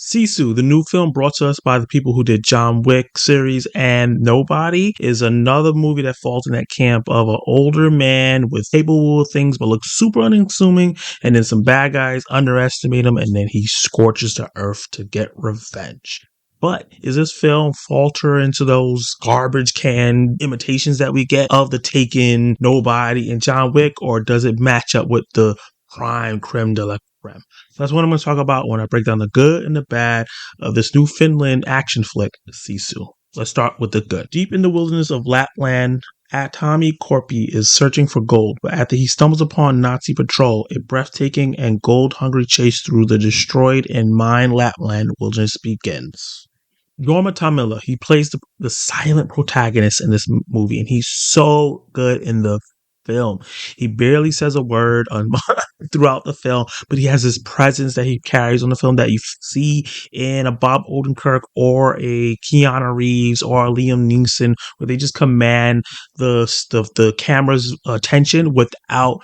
Sisu, the new film brought to us by the people who did John Wick series and Nobody, is another movie that falls in that camp of an older man with capable of things but looks super unassuming, and then some bad guys underestimate him, and then he scorches the earth to get revenge. But is this film falter into those garbage can imitations that we get of the Taken, Nobody, and John Wick, or does it match up with the creme de la creme? That's what I'm going to talk about when I break down the good and the bad of this new Finland action flick, Sisu. Let's start with the good. Deep in the wilderness of Lapland, Tommy Korpi is searching for gold, but after he stumbles upon Nazi patrol, a breathtaking and gold-hungry chase through the destroyed and mined Lapland wilderness begins. Jorma Tammila, he plays the silent protagonist in this movie, and he's so good in the film. He barely says a word throughout the film, but he has this presence that he carries on the film that you see in a Bob Odenkirk or a Keanu Reeves or a Liam Neeson, where they just command the camera's attention without,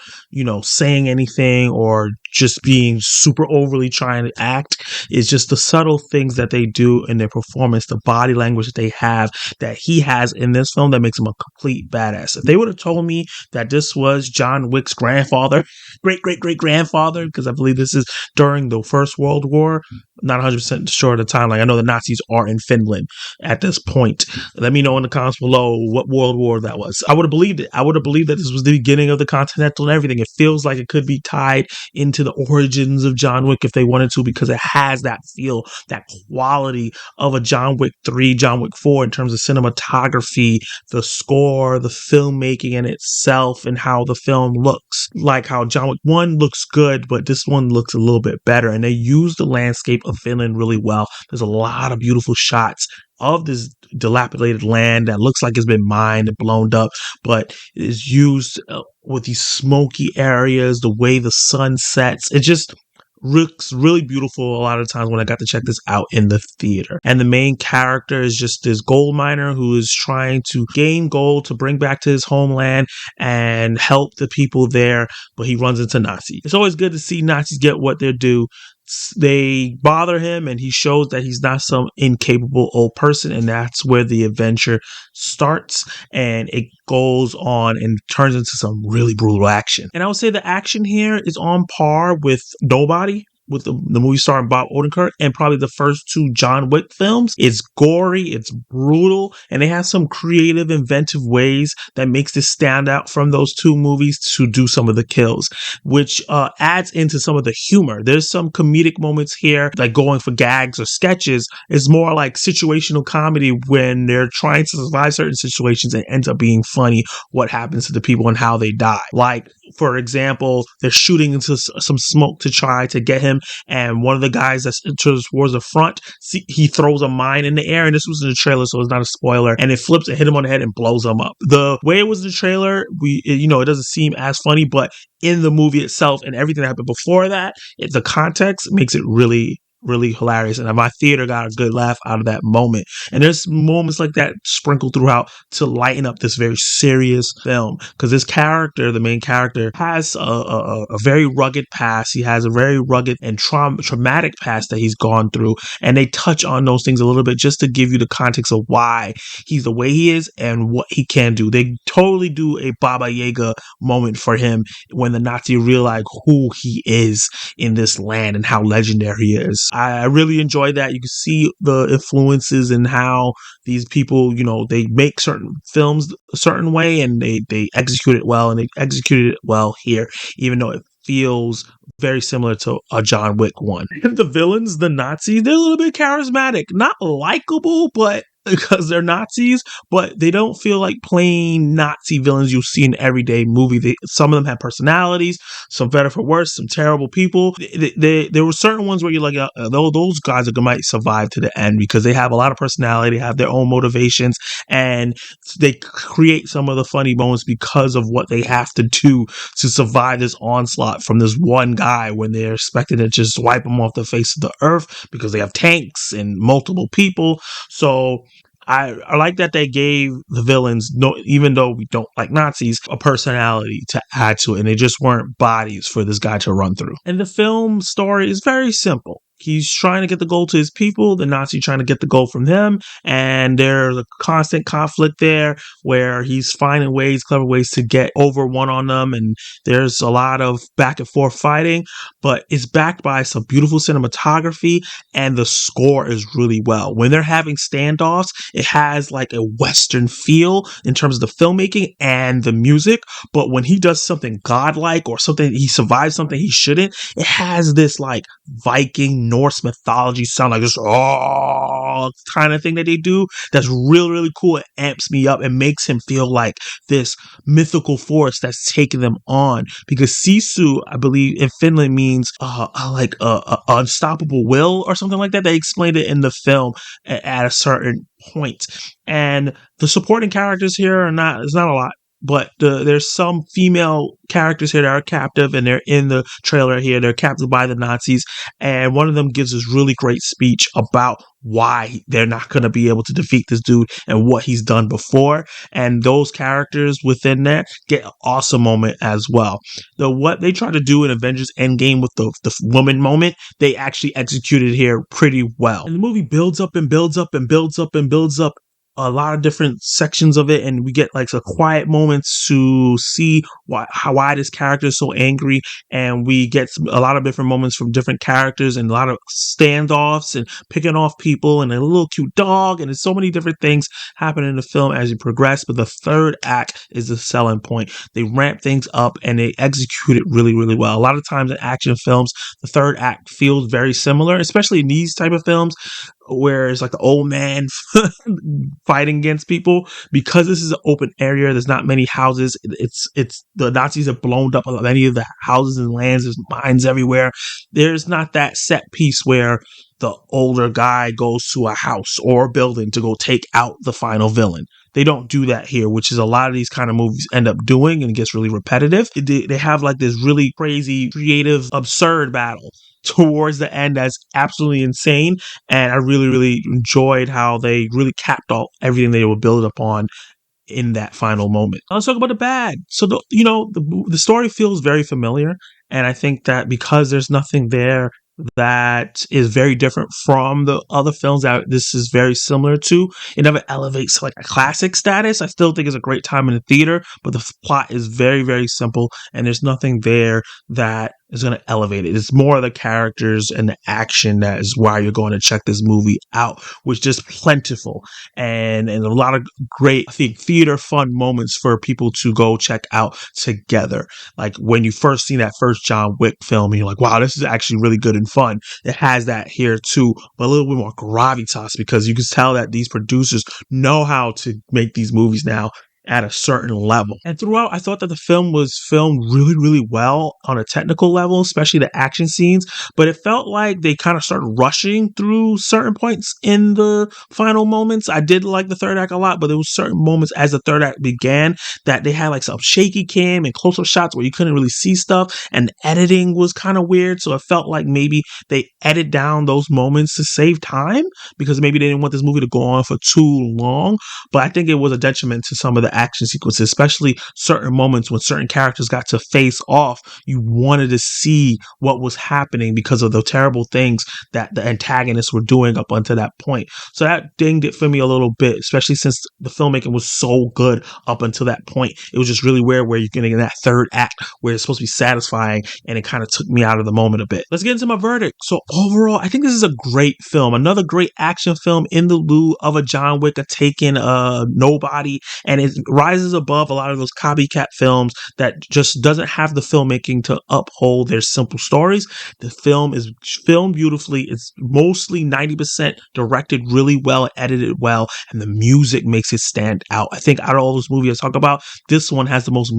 saying anything or just being super overly trying to act. It's just the subtle things that they do in their performance, the body language that they have, that he has in this film, that makes him a complete badass. If they would have told me that this was John Wick's grandfather, great-great-great-grandfather, because I believe this is during the First World War, not 100% sure of the timeline. I know the Nazis are in Finland at this point. Let me know in the comments below what World War that was. I would have believed it. I would have believed that this was the beginning of the Continental and everything. It feels like it could be tied into the origins of John Wick if they wanted to, because it has that feel, that quality of a John Wick 3, John Wick 4 in terms of cinematography, the score, the filmmaking in itself, and how the film looks. Like how John Wick 1 looks good, but this one looks a little bit better. And they use the landscape of Finland really well. There's a lot of beautiful shots of this dilapidated land that looks like it's been mined and blown up, but is used with these smoky areas, the way the sun sets. It just looks really beautiful a lot of times when I got to check this out in the theater. And the main character is just this gold miner who is trying to gain gold to bring back to his homeland and help the people there, but he runs into Nazis. It's always good to see Nazis get what they're due. They bother him, and he shows that he's not some incapable old person, and that's where the adventure starts, and it goes on and turns into some really brutal action. And I would say the action here is on par with Nobody, with the movie starring Bob Odenkirk, and probably the first two John Wick films. It's gory, it's brutal, and they have some creative, inventive ways that makes this stand out from those two movies to do some of the kills, which adds into some of the humor. There's some comedic moments here, like going for gags or sketches. It's more like situational comedy when they're trying to survive certain situations and ends up being funny what happens to the people and how they die. Like, for example, they're shooting into some smoke to try to get him, and one of the guys that's towards the front, he throws a mine in the air, and this was in the trailer, so it's not a spoiler, and it flips and hit him on the head and blows him up. The way it was in the trailer, it doesn't seem as funny, but in the movie itself and everything that happened before that, the context makes it really hilarious, and my theater got a good laugh out of that moment. And there's moments like that sprinkled throughout to lighten up this very serious film, because this character, the main character, has a very rugged past. He has a very rugged and traumatic past that he's gone through, and they touch on those things a little bit just to give you the context of why he's the way he is and what he can do. They totally do a Baba Yaga moment for him when the Nazi realize who he is in this land and how legendary he is. I really enjoyed that. You can see the influences and how these people, they make certain films a certain way, and they execute it well, and they executed it well here, even though it feels very similar to a John Wick one. And the villains, the Nazis, they're a little bit charismatic, not likable, but because they're Nazis, but they don't feel like plain Nazi villains you see in an everyday movie. Some of them have personalities, some better for worse, some terrible people. There were certain ones where you're like, those guys might survive to the end because they have a lot of personality, have their own motivations, and they create some of the funny moments because of what they have to do to survive this onslaught from this one guy when they're expected to just wipe them off the face of the earth because they have tanks and multiple people. So I like that they gave the villains, even though we don't like Nazis, a personality to add to it, and they just weren't bodies for this guy to run through. And the film story is very simple. He's trying to get the gold to his people, the Nazi trying to get the gold from him, and there's a constant conflict there where he's finding ways, clever ways to get over one on them, and there's a lot of back and forth fighting, but it's backed by some beautiful cinematography, and the score is really well. When they're having standoffs, it has like a Western feel in terms of the filmmaking and the music, but when he does something godlike or something, he survives something he shouldn't, it has this like Viking Norse mythology sound, like this oh kind of thing that they do. That's really, really cool. It amps me up. It makes him feel like this mythical force that's taking them on. Because Sisu, I believe in Finland means like unstoppable will or something like that. They explained it in the film at a certain point. And the supporting characters here are not. It's not a lot. But there's some female characters here that are captive, and they're in the trailer here. They're captured by the Nazis, and one of them gives this really great speech about why they're not going to be able to defeat this dude and what he's done before. And those characters within that get an awesome moment as well. What they try to do in Avengers Endgame with the woman moment, they actually executed here pretty well. And the movie builds up and builds up and builds up and builds up a lot of different sections of it, and we get like some quiet moments to see why this character is so angry, and we get a lot of different moments from different characters and a lot of standoffs and picking off people and a little cute dog, and there's so many different things happen in the film as you progress. But the third act is the selling point. They ramp things up and they execute it really, really well. A lot of times in action films, the third act feels very similar, especially in these type of films where it's like the old man fighting against people. Because this is an open area, there's not many houses. It's the Nazis have blown up many of the houses and lands. There's mines everywhere. There's not that set piece where the older guy goes to a house or a building to go take out the final villain. They don't do that here, which is a lot of these kind of movies end up doing, and it gets really repetitive. They have like this really crazy, creative, absurd battle towards the end that's absolutely insane, and I really, really enjoyed how they really capped off everything they were built upon in that final moment. Now let's talk about the bad. So the story feels very familiar, and I think that because there's nothing there that is very different from the other films that this is very similar to, it never elevates to like a classic status. I still think it's a great time in the theater, but the plot is very, very simple, and there's nothing there that is going to elevate it. It's more of the characters and the action that is why you're going to check this movie out, which is just plentiful and a lot of great, I think, theater fun moments for people to go check out together. Like when you first see that first John Wick film, and you're like, wow, this is actually really good and fun. It has that here too, but a little bit more gravitas, because you can tell that these producers know how to make these movies now at a certain level. And throughout, I thought that the film was filmed really, really well on a technical level, especially the action scenes, but it felt like they kind of started rushing through certain points in the final moments. I did like the third act a lot, but there was certain moments as the third act began that they had like some shaky cam and close-up shots where you couldn't really see stuff, and the editing was kind of weird, so it felt like maybe they edited down those moments to save time, because maybe they didn't want this movie to go on for too long. But I think it was a detriment to some of the action sequences, especially certain moments when certain characters got to face off. You wanted to see what was happening because of the terrible things that the antagonists were doing up until that point. So that dinged it for me a little bit, especially since the filmmaking was so good up until that point. It was just really weird where you're getting in that third act where it's supposed to be satisfying, and it kind of took me out of the moment a bit. Let's get into my verdict. So overall, I think this is a great film. Another great action film in the lieu of a John Wick, a Taken, Nobody, and it rises above a lot of those copycat films that just doesn't have the filmmaking to uphold their simple stories. The film is filmed beautifully. It's mostly 90% directed really well, edited well, and the music makes it stand out. I think out of all those movies I talk about, this one has the most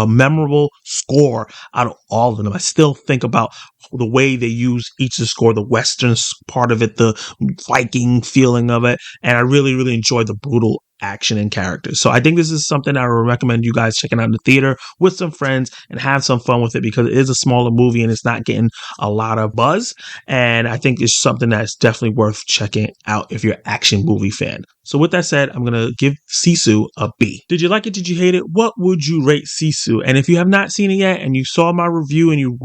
memorable score out of all of them. I still think about the way they use each of the score, the Western part of it, the Viking feeling of it, and I really, really enjoyed the brutal action and characters. So I think this is something I would recommend you guys checking out in the theater with some friends and have some fun with it, because it is a smaller movie and it's not getting a lot of buzz. And I think it's something that's definitely worth checking out if you're an action movie fan. So with that said, I'm going to give Sisu a B. Did you like it? Did you hate it? What would you rate Sisu? And if you have not seen it yet and you saw my review and you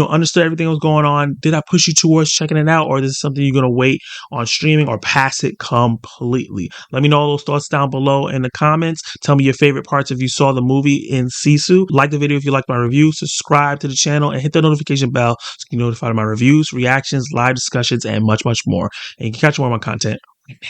understood everything that was going on, did I push you towards checking it out, or is this something you're going to wait on streaming or pass it completely? Let me know all those thoughts down below in the comments. Tell me your favorite parts if you saw the movie in Sisu. Like the video if you liked my review. Subscribe to the channel and hit the notification bell so you can be notified of my reviews, reactions, live discussions, and much, much more. And you can catch more of my content right now.